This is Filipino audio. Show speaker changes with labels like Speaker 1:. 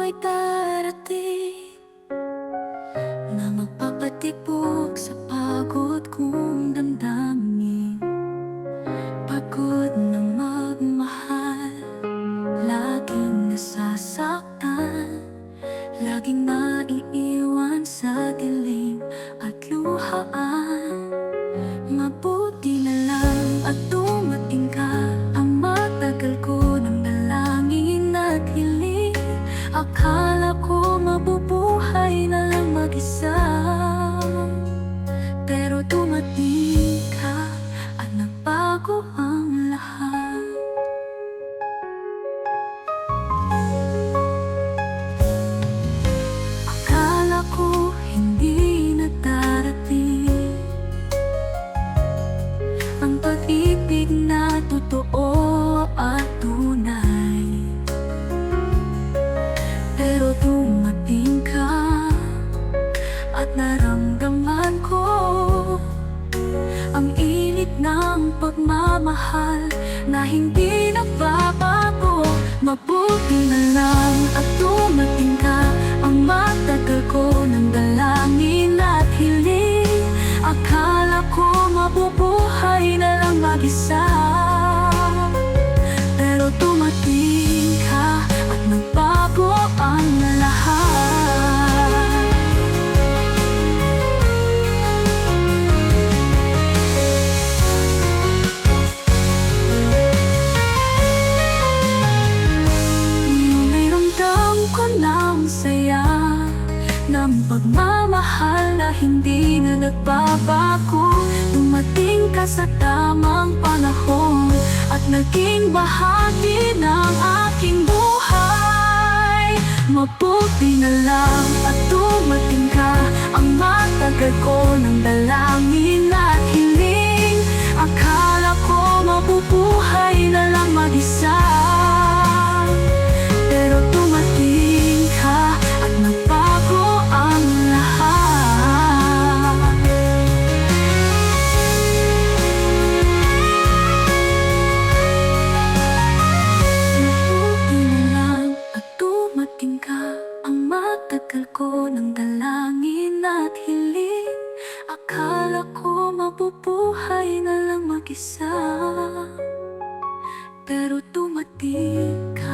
Speaker 1: ay darating na magpapatibok sa pagod kong damdamin. Pagod na magmahal, laging nasasaktan, laging naiiwan sa dilim at luhaan. Mabuti na lang at dumating ka, ang matagal ko ng dalangin at hiling. Akala ko mabubuhay na lang mag-isa, pero dumating ka at nagbago ang lahat. Akala ko hindi na darating ang pag-ibig na totoo at tunay, pero dumating ka at naramdaman ko ang init ng pagmamahal na hindi nagbabago. Mabuti na lang at dumating ka, ang matagal ko ng dalangin at hiling. Akala ko mabubuhay na lang mag-isa, pero dumating ka at nagbago ang lahat. May ramdam ko ng saya ng pagmamahal na hindi na nagbabago. Dumating ka sa tamang panahon at naging bahagi ng aking buhay. Mabuti na lang at dumating ka, ang matagal ko ng dalangin at hiling. Akala ko mabubuhay na lang mag-isa, pero dumating ka at nagbago ang lahat. Mabuti na lang at dumating ka, ang matagal ko ng dalangin at hiling. Akala ko mabubuhay na lang mag-isa, pero dumating ka